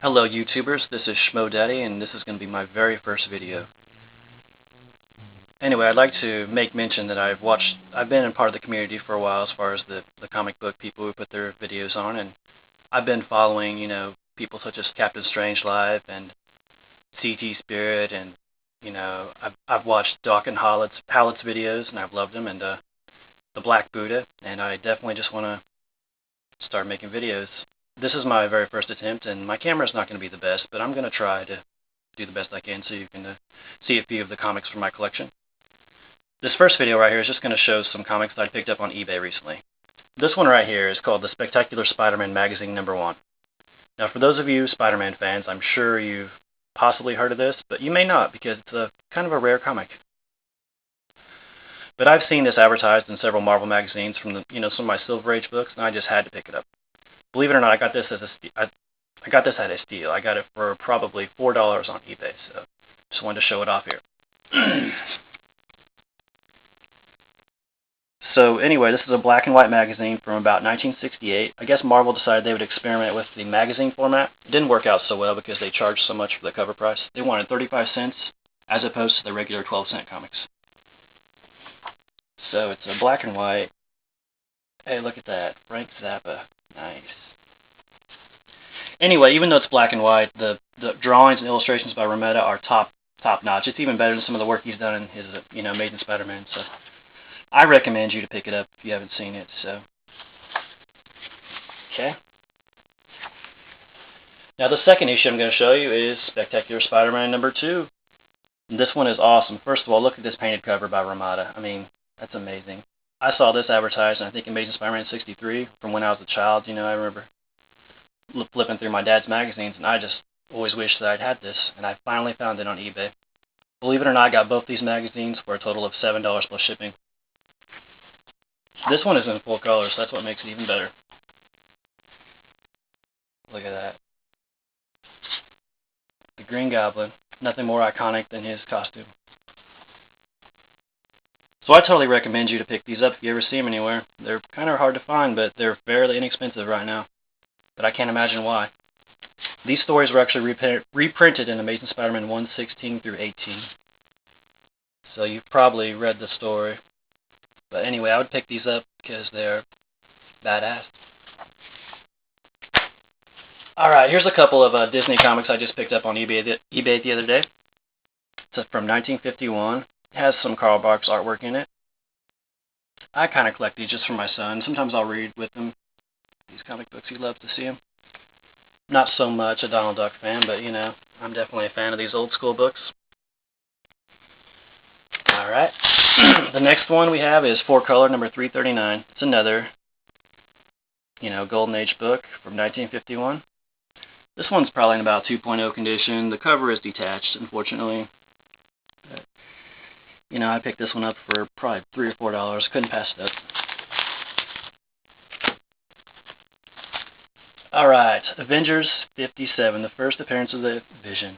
Hello YouTubers, this is Schmo Daddy and this is going to be my very first video. Anyway, I'd like to make mention that I've been in part of the community for a while as far as the comic book people who put their videos on, and I've been following, people such as Captain Strangelove and CT Spirit, and, I've watched Doc and Hallett's videos and I've loved them, and the Black Buddha, and I definitely just want to start making videos. This is my very first attempt, and my camera's not going to be the best, but I'm going to try to do the best I can so you can see a few of the comics from my collection. This first video right here is just going to show some comics that I picked up on eBay recently. This one right here is called The Spectacular Spider-Man Magazine #1. Now, for those of you Spider-Man fans, I'm sure you've possibly heard of this, but you may not because it's kind of a rare comic. But I've seen this advertised in several Marvel magazines from some of my Silver Age books, and I just had to pick it up. Believe it or not, I got this at a steal. I got it for probably $4 on eBay, so just wanted to show it off here. So anyway, this is a black and white magazine from about 1968. I guess Marvel decided they would experiment with the magazine format. It didn't work out so well because they charged so much for the cover price. They wanted 35 cents as opposed to the regular 12-cent comics. So it's a black and white. Hey, look at that. Frank Zappa. Nice. Anyway, even though it's black and white, the drawings and illustrations by Romita are top notch. It's even better than some of the work he's done in his Amazing Spider-Man. So I recommend you to pick it up if you haven't seen it. So okay. Now the second issue I'm going to show you is Spectacular Spider-Man #2. This one is awesome. First of all, look at this painted cover by Romita. I mean, that's amazing. I saw this advertised in, I think, Amazing Spider-Man '63 from when I was a child. I remember flipping through my dad's magazines, and I just always wished that I'd had this, and I finally found it on eBay. Believe it or not, I got both these magazines for a total of $7 plus shipping. This one is in full color, so that's what makes it even better. Look at that. The Green Goblin. Nothing more iconic than his costume. So I totally recommend you to pick these up if you ever see them anywhere. They're kind of hard to find, but they're fairly inexpensive right now. But I can't imagine why. These stories were actually reprinted in Amazing Spider-Man 1:16 through 18. So you've probably read the story. But anyway, I would pick these up because they're badass. Alright, here's a couple of Disney comics I just picked up on eBay the other day. It's from 1951. It has some Carl Barks artwork in it. I kind of collect these just for my son. Sometimes I'll read with him these comic books. He loves to see them. Not so much a Donald Duck fan, but I'm definitely a fan of these old school books. Alright. The next one we have is 4-Color #339. It's another, Golden Age book from 1951. This one's probably in about 2.0 condition. The cover is detached, unfortunately. But, I picked this one up for probably $3 or $4. Couldn't pass it up. Alright, Avengers 57, the first appearance of the Vision.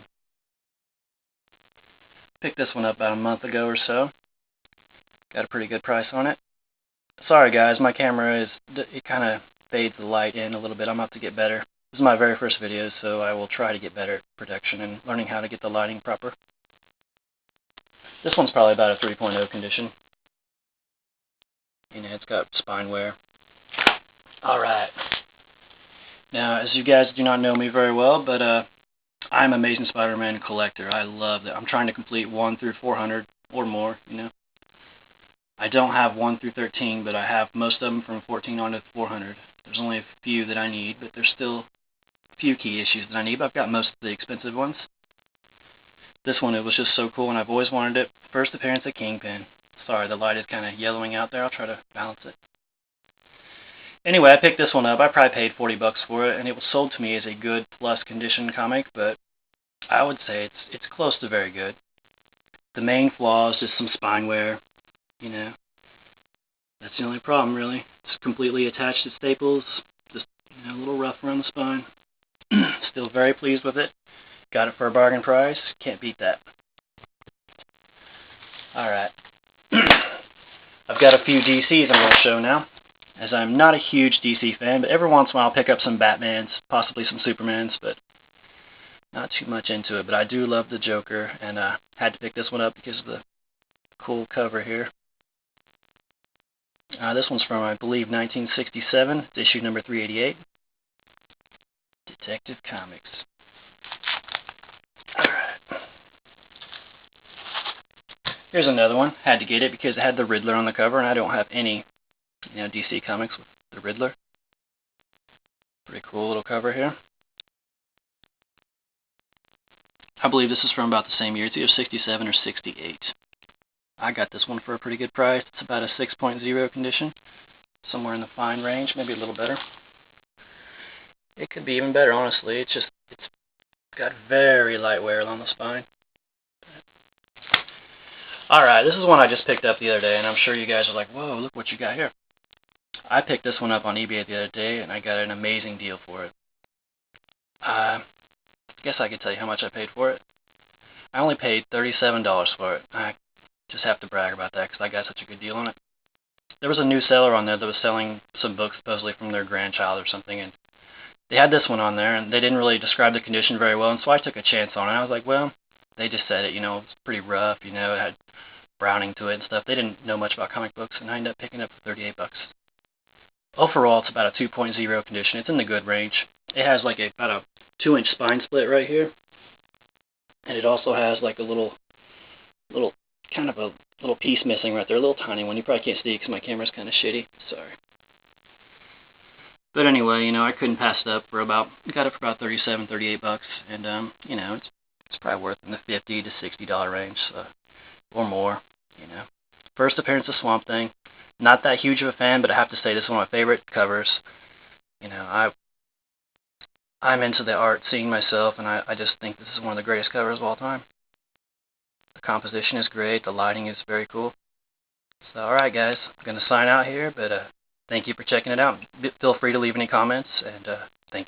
Picked this one up about a month ago or so. Got a pretty good price on it. Sorry guys, my camera it kind of fades the light in a little bit. I'm about to get better. This is my very first video, so I will try to get better at production and learning how to get the lighting proper. This one's probably about a 3.0 condition. It's got spine wear. Alright. Now, as you guys do not know me very well, but I'm an Amazing Spider-Man collector. I love that. I'm trying to complete 1 through 400 or more, I don't have 1 through 13, but I have most of them from 14 on to 400. There's only a few that I need, but there's still a few key issues that I need, but I've got most of the expensive ones. This one, it was just so cool, and I've always wanted it. First appearance of Kingpin. Sorry, the light is kind of yellowing out there. I'll try to balance it. Anyway, I picked this one up. I probably paid $40 for it, and it was sold to me as a good plus condition comic, but I would say it's close to very good. The main flaw is just some spine wear, That's the only problem, really. It's completely attached to staples, just a little rough around the spine. Still very pleased with it. Got it for a bargain price. Can't beat that. Alright. I've got a few DCs I'm going to show now. as I'm not a huge DC fan, but every once in a while I'll pick up some Batmans, possibly some Supermans, but not too much into it, but I do love the Joker, and had to pick this one up because of the cool cover here. This one's from, I believe, 1967. It's issue number 388. Detective Comics. Alright. Here's another one. Had to get it because it had the Riddler on the cover, and I don't have any, DC comics with the Riddler. Pretty cool little cover here. I believe this is from about the same year. It's either 67 or 68. I got this one for a pretty good price. It's about a 6.0 condition. Somewhere in the fine range, maybe a little better. It could be even better, honestly. It's got very light wear along the spine. Alright, this is one I just picked up the other day, and I'm sure you guys are like, whoa, look what you got here. I picked this one up on eBay the other day, and I got an amazing deal for it. I guess I could tell you how much I paid for it. I only paid $37 for it. I just have to brag about that because I got such a good deal on it. There was a new seller on there that was selling some books supposedly from their grandchild or something, and they had this one on there, and they didn't really describe the condition very well, and so I took a chance on it. I was like, well, they just said it, it's pretty rough, it had browning to it and stuff. They didn't know much about comic books, and I ended up picking it up for $38. Overall, it's about a 2.0 condition. It's in the good range. It has like about a 2-inch spine split right here, and it also has like a little kind of a little piece missing right there, a little tiny one. You probably can't see because my camera's kind of shitty. Sorry. But anyway, I couldn't pass it up got it for about $37, $38, and it's probably worth in the $50 to $60 range, or more. First appearance of Swamp Thing. Not that huge of a fan, but I have to say this is one of my favorite covers. I'm into the art scene myself, and I just think this is one of the greatest covers of all time. The composition is great. The lighting is very cool. So, alright guys, I'm going to sign out here, but thank you for checking it out. Feel free to leave any comments, and thank you.